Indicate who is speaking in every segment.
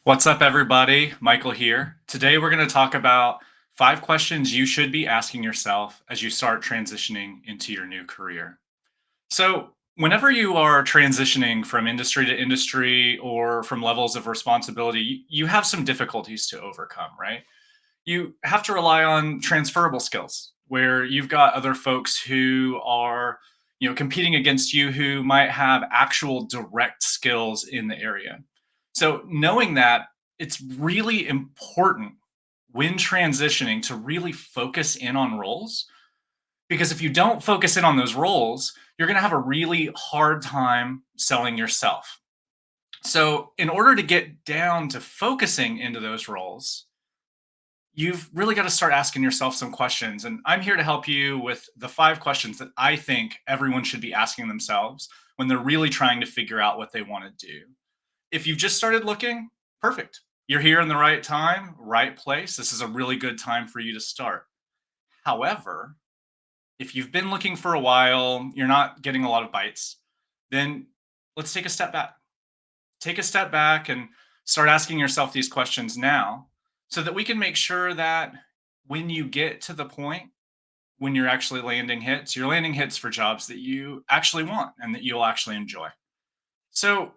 Speaker 1: What's up, everybody? Michael here. Today, we're going to talk about 5 questions you should be asking yourself as you start transitioning into your new career. So, whenever you are transitioning from industry to industry or from levels of responsibility, you have some difficulties to overcome, right? You have to rely on transferable skills where you've got other folks who are competing against you who might have actual direct skills in the area. So knowing that, it's really important when transitioning to really focus in on roles, because if you don't focus in on those roles, you're going to have a really hard time selling yourself. So in order to get down to focusing into those roles, you've really got to start asking yourself some questions. And I'm here to help you with the 5 questions that I think everyone should be asking themselves when they're really trying to figure out what they want to do. If you've just started looking, perfect. You're here in the right time, right place. This is a really good time for you to start. However, if you've been looking for a while, you're not getting a lot of bites, then let's take a step back. Take a step back and start asking yourself these questions now so that we can make sure that when you get to the point when you're actually landing hits, you're landing hits for jobs that you actually want and that you'll actually enjoy. So,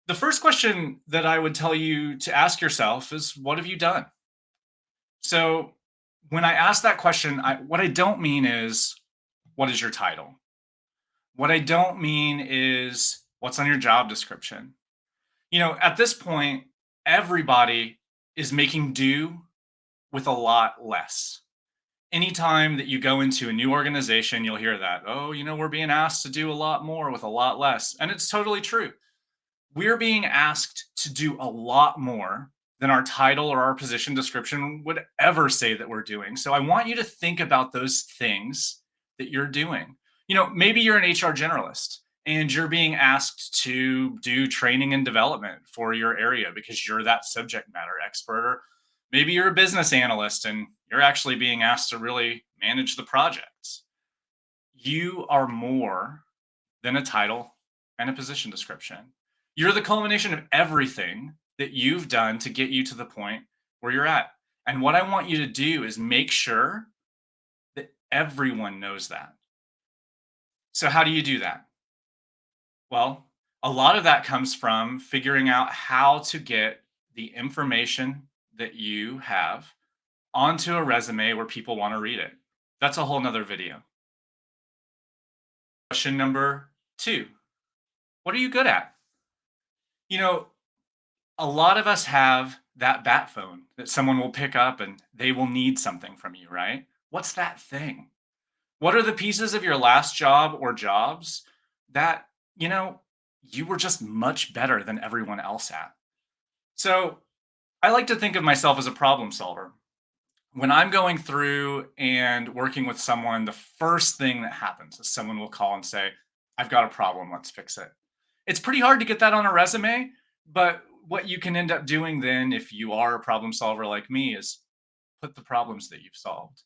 Speaker 1: the first question that I would tell you to ask yourself is, what have you done? So, when I ask that question, what I don't mean is, what is your title? What I don't mean is, what's on your job description? At this point, everybody is making do with a lot less. Anytime that you go into a new organization, you'll hear that, oh, we're being asked to do a lot more with a lot less. And it's totally true. We're being asked to do a lot more than our title or our position description would ever say that we're doing. So I want you to think about those things that you're doing. Maybe you're an HR generalist and you're being asked to do training and development for your area because you're that subject matter expert. Or maybe you're a business analyst and you're actually being asked to really manage the projects. You are more than a title and a position description. You're the culmination of everything that you've done to get you to the point where you're at. And what I want you to do is make sure that everyone knows that. So, how do you do that? Well, a lot of that comes from figuring out how to get the information that you have onto a resume where people want to read it. That's a whole nother video. Question number 2: what are you good at? You know, a lot of us have that bat phone that someone will pick up and they will need something from you, right? What's that thing? What are the pieces of your last job or jobs that, you were just much better than everyone else at? So I like to think of myself as a problem solver. When I'm going through and working with someone, the first thing that happens is someone will call and say, I've got a problem, let's fix it. It's pretty hard to get that on a resume, but what you can end up doing then, if you are a problem solver like me, is put the problems that you've solved.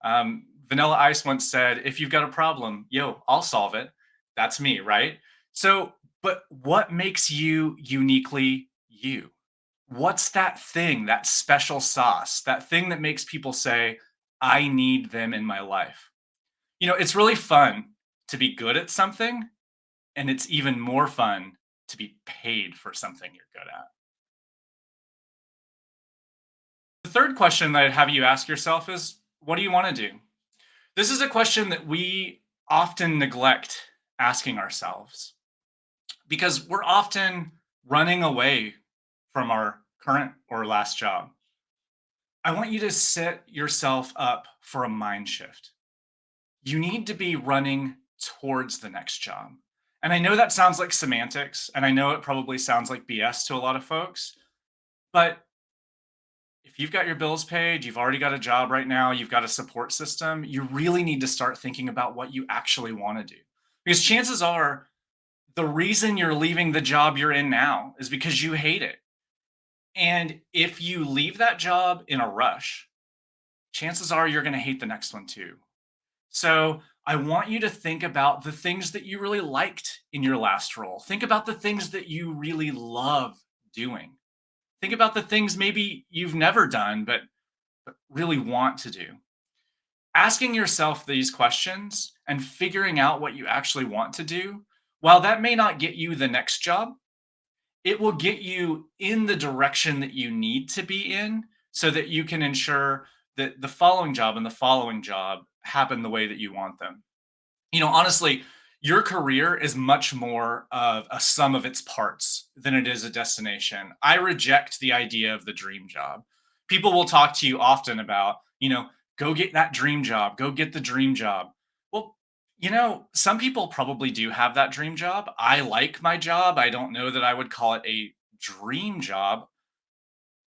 Speaker 1: Vanilla Ice once said, if you've got a problem, yo, I'll solve it. That's me, right? So, but what makes you uniquely you? What's that thing, that special sauce, that thing that makes people say, I need them in my life? It's really fun to be good at something, and it's even more fun to be paid for something you're good at. The third question that I'd have you ask yourself is, what do you want to do? This is a question that we often neglect asking ourselves because we're often running away from our current or last job. I want you to set yourself up for a mind shift. You need to be running towards the next job. And I know that sounds like semantics, and I know it probably sounds like BS to a lot of folks, but if you've got your bills paid, you've already got a job right now, you've got a support system, you really need to start thinking about what you actually want to do. Because chances are the reason you're leaving the job you're in now is because you hate it. And if you leave that job in a rush, chances are you're going to hate the next one too. So I want you to think about the things that you really liked in your last role. Think about the things that you really love doing. Think about the things maybe you've never done, but really want to do. Asking yourself these questions and figuring out what you actually want to do, while that may not get you the next job, it will get you in the direction that you need to be in so that you can ensure that the following job and the following job happen the way that you want them. Honestly, your career is much more of a sum of its parts than it is a destination. I reject the idea of the dream job. People will talk to you often about, go get that dream job, go get the dream job. Well, some people probably do have that dream job. I like my job. I don't know that I would call it a dream job.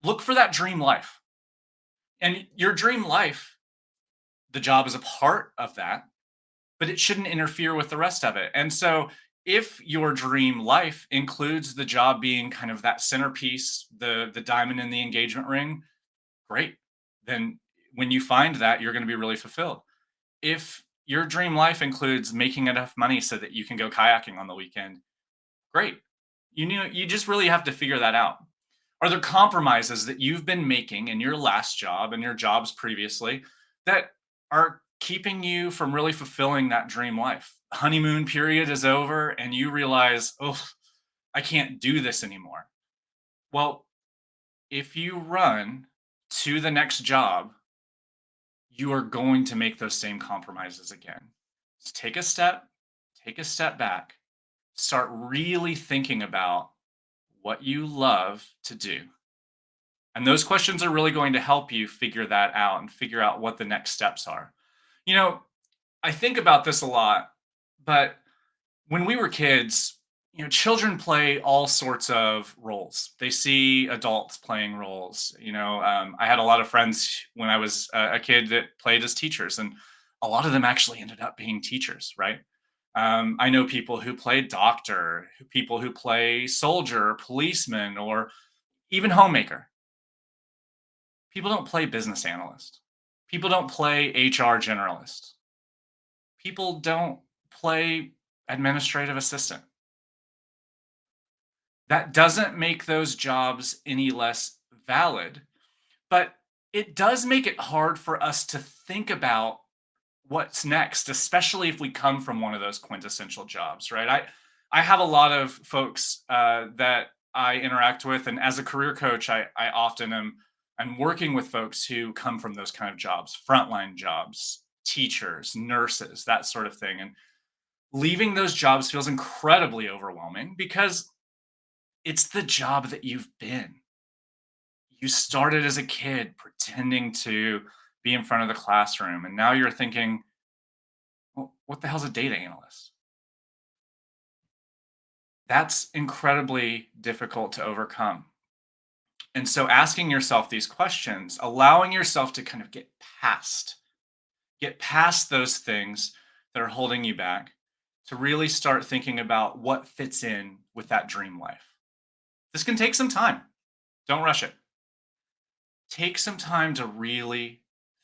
Speaker 1: Look for that dream life. And your dream life, the job is a part of that, but it shouldn't interfere with the rest of it. And so, if your dream life includes the job being kind of that centerpiece, the diamond in the engagement ring, great. Then when you find that, you're going to be really fulfilled. If your dream life includes making enough money so that you can go kayaking on the weekend, great. You just really have to figure that out. Are there compromises that you've been making in your last job and your jobs previously that are keeping you from really fulfilling that dream life? Honeymoon period is over and you realize, oh, I can't do this anymore. Well, if you run to the next job, you are going to make those same compromises again. Just take a step back, start really thinking about what you love to do. And those questions are really going to help you figure that out and figure out what the next steps are. You know, I think about this a lot, but when we were kids, children play all sorts of roles. They see adults playing roles. I had a lot of friends when I was a kid that played as teachers, and a lot of them actually ended up being teachers, right? I know people who play doctor, people who play soldier, policeman, or even homemaker. People don't play business analyst. People don't play HR generalist. People don't play administrative assistant. That doesn't make those jobs any less valid, but it does make it hard for us to think about what's next, especially if we come from one of those quintessential jobs, right? I have a lot of folks that I interact with, and as a career coach, I often am I'm working with folks who come from those kind of jobs, frontline jobs, teachers, nurses, that sort of thing, and leaving those jobs feels incredibly overwhelming because it's the job that you've been. You started as a kid pretending to be in front of the classroom, and now you're thinking, well, what the hell's a data analyst? That's incredibly difficult to overcome. And so asking yourself these questions, allowing yourself to kind of get past those things that are holding you back, to really start thinking about what fits in with that dream life. This can take some time. Don't rush it. Take some time to really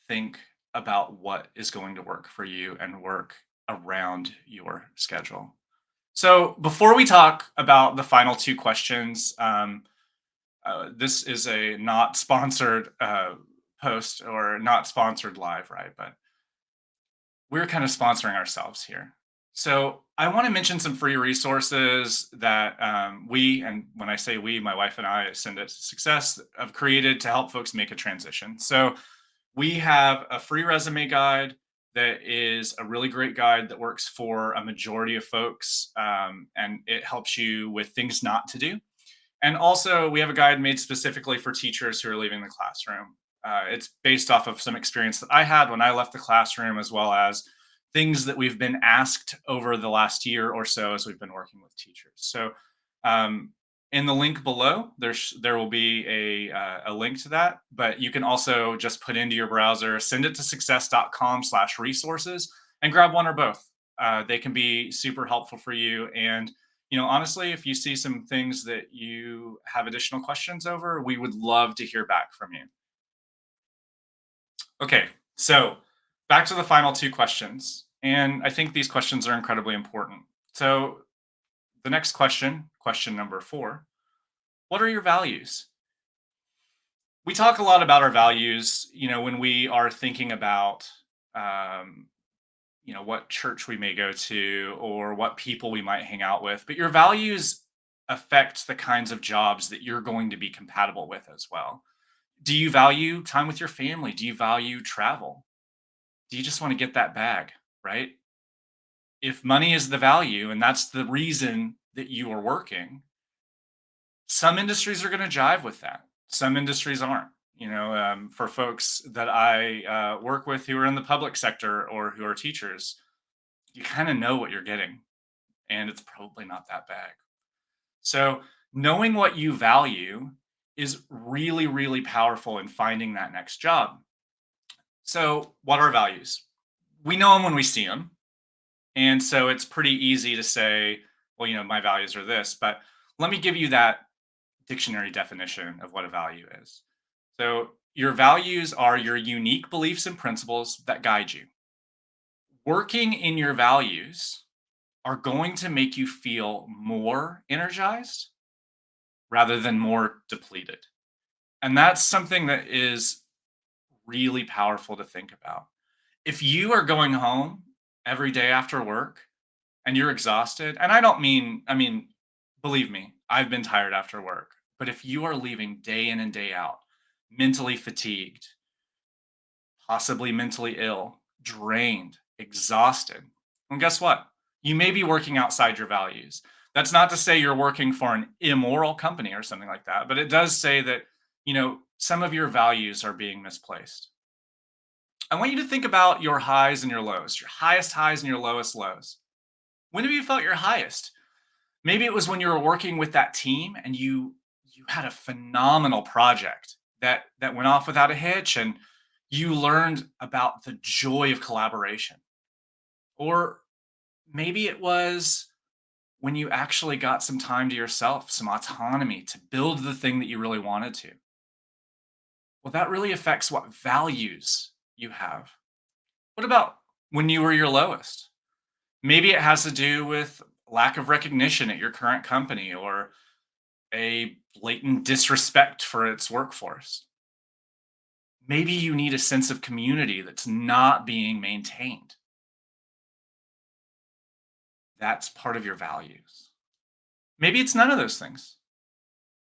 Speaker 1: think about what is going to work for you and work around your schedule. So, before we talk about the final two questions, this is a not sponsored post or not sponsored live, right? But we're kind of sponsoring ourselves here. So, I want to mention some free resources that and when I say we, my wife and I send it to success, have created to help folks make a transition. So, we have a free resume guide that is a really great guide that works for a majority of folks, and it helps you with things not to do. And also, we have a guide made specifically for teachers who are leaving the classroom. It's based off of some experience that I had when I left the classroom, as well as things that we've been asked over the last year or so as we've been working with teachers. So, um, in the link below, there will be a link to that, but you can also just put into your browser, send it to success.com/resources, and grab one or both. They can be super helpful for you. And honestly, if you see some things that you have additional questions over, we would love to hear back from you. Okay, so back to the final two questions. And I think these questions are incredibly important. So, the next question, question number 4, what are your values? We talk a lot about our values, when we are thinking about, um, what church we may go to or what people we might hang out with. But your values affect the kinds of jobs that you're going to be compatible with as well. Do you value time with your family? Do you value travel? Do you just want to get that bag, right? If money is the value and that's the reason that you are working, some industries are going to jive with that. Some industries aren't. For folks that I work with who are in the public sector or who are teachers, you kind of know what you're getting, and it's probably not that bad. So, knowing what you value is really, really powerful in finding that next job. So, what are values? We know them when we see them. And so it's pretty easy to say, well, my values are this, but let me give you that dictionary definition of what a value is. So, your values are your unique beliefs and principles that guide you. Working in your values are going to make you feel more energized rather than more depleted. And that's something that is really powerful to think about. If you are going home every day after work and you're exhausted, and I mean, believe me, I've been tired after work. But if you are leaving day in and day out, mentally fatigued, possibly mentally ill, drained, exhausted, well, guess what? You may be working outside your values. That's not to say you're working for an immoral company or something like that, but it does say that, some of your values are being misplaced. I want you to think about your highs and your lows, your highest highs and your lowest lows. When have you felt your highest? Maybe it was when you were working with that team and you had a phenomenal project that went off without a hitch and you learned about the joy of collaboration. Or maybe it was when you actually got some time to yourself, some autonomy to build the thing that you really wanted to. Well, that really affects what values you have. What about when you were your lowest? Maybe it has to do with lack of recognition at your current company or a blatant disrespect for its workforce. Maybe you need a sense of community that's not being maintained. That's part of your values. Maybe it's none of those things.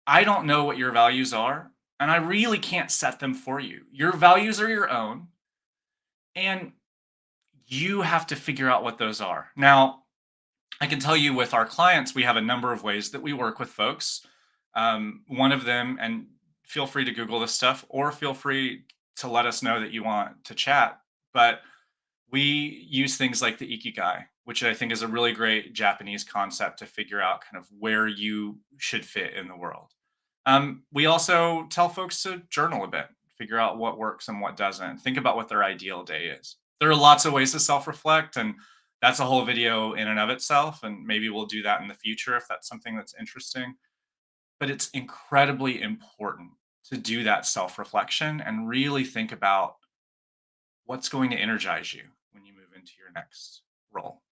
Speaker 1: I don't know what your values are, and I really can't set them for you. Your values are your own, and you have to figure out what those are. Now, I can tell you with our clients, we have a number of ways that we work with folks. One of them, and feel free to Google this stuff or feel free to let us know that you want to chat. But we use things like the ikigai, which I think is a really great Japanese concept to figure out kind of where you should fit in the world. We also tell folks to journal a bit, figure out what works and what doesn't, think about what their ideal day is. There are lots of ways to self reflect, and that's a whole video in and of itself. And maybe we'll do that in the future if that's something that's interesting. But it's incredibly important to do that self reflection and really think about what's going to energize you when you move into your next role.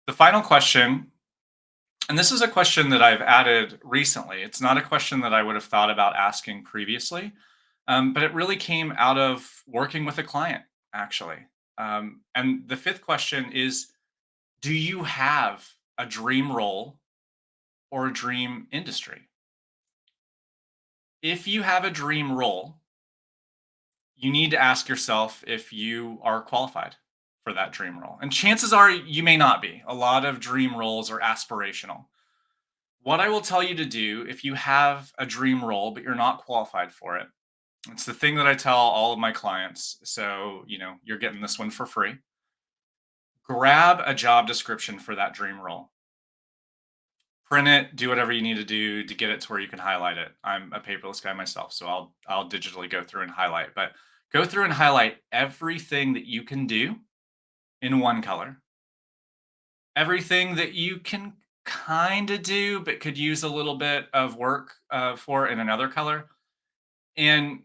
Speaker 1: The final question, and this is a question that I've added recently. It's not a question that I would have thought about asking previously, but it really came out of working with a client, actually. And the fifth question is, do you have a dream role or a dream industry? If you have a dream role, you need to ask yourself if you are qualified for that dream role. And chances are you may not be. A lot of dream roles are aspirational. What I will tell you to do if you have a dream role but you're not qualified for it, it's the thing that I tell all of my clients. So, you're getting this one for free. Grab a job description for that dream role. Print it, do whatever you need to do to get it to where you can highlight it. I'm a paperless guy myself, so I'll digitally go through and highlight, but go through and highlight everything that you can do in one color. Everything that you can kind of do but could use a little bit of work for in another color. And,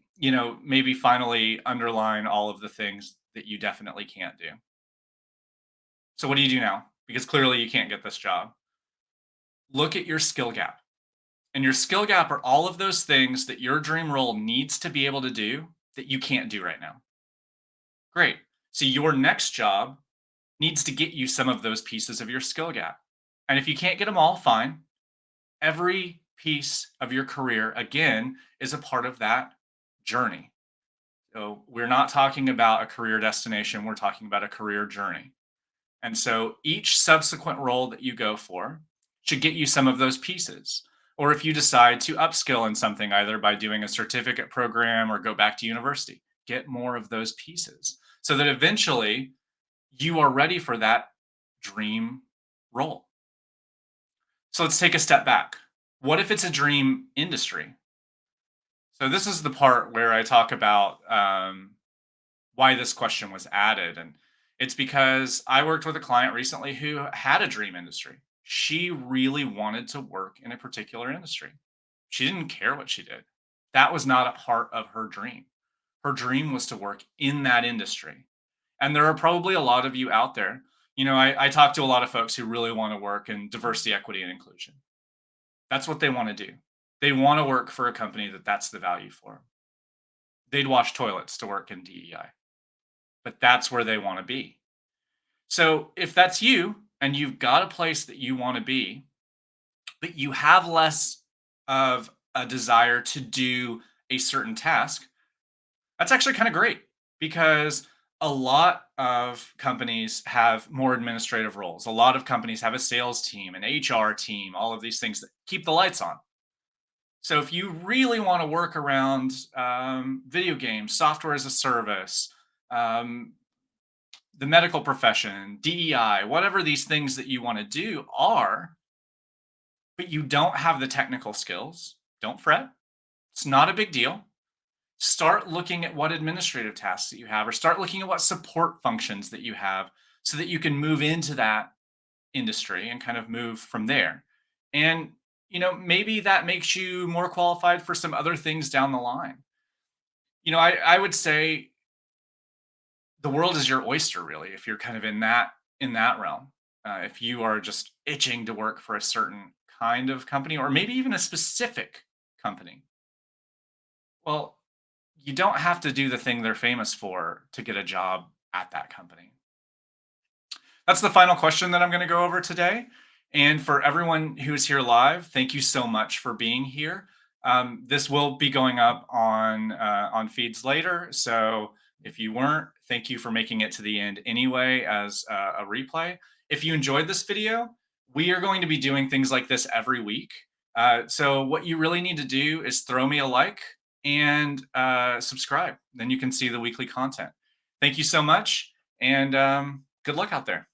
Speaker 1: maybe finally underline all of the things that you definitely can't do. So what do you do now? Because clearly you can't get this job. Look at your skill gap And your skill gap are all of those things that your dream role needs to be able to do that you can't do right now. Great. So your next job needs to get you some of those pieces of your skill gap. And if you can't get them all, fine. Every piece of your career, again, is a part of that journey. So we're not talking about a career destination, we're talking about a career journey. And so each subsequent role that you go for should get you some of those pieces. Or if you decide to upskill in something, either by doing a certificate program or go back to university, get more of those pieces so that eventually you are ready for that dream role. So let's take a step back. What if it's a dream industry? So this is the part where I talk about why this question was added. And it's because I worked with a client recently who had a dream industry. She really wanted to work in a particular industry. She didn't care what she did. That was not a part of her dream. Her dream was to work in that industry. And there are probably a lot of you out there. I talk to a lot of folks who really want to work in diversity, equity, and inclusion. That's what they want to do. They want to work for a company that's the value for. They'd wash toilets to work in DEI, but that's where they want to be. So if that's you and you've got a place that you want to be, but you have less of a desire to do a certain task, that's actually kind of great because a lot of companies have more administrative roles. A lot of companies have a sales team, an HR team, all of these things that keep the lights on. So if you really want to work around video games, software as a service, um, the medical profession, DEI, whatever these things that you want to do are, but you don't have the technical skills, don't fret. It's not a big deal. Start looking at what administrative tasks that you have, or start looking at what support functions that you have so that you can move into that industry and kind of move from there. And, maybe that makes you more qualified for some other things down the line. I would say the world is your oyster, really, if you're kind of in that realm. If you are just itching to work for a certain kind of company or maybe even a specific company, well, you don't have to do the thing they're famous for to get a job at that company. That's the final question that I'm going to go over today. And for everyone who's here live, thank you so much for being here. This will be going up on feeds later. So if you weren't, thank you for making it to the end anyway as a replay. If you enjoyed this video, we are going to be doing things like this every week. So what you really need to do is throw me a like and subscribe. Then you can see the weekly content. Thank you so much, and good luck out there.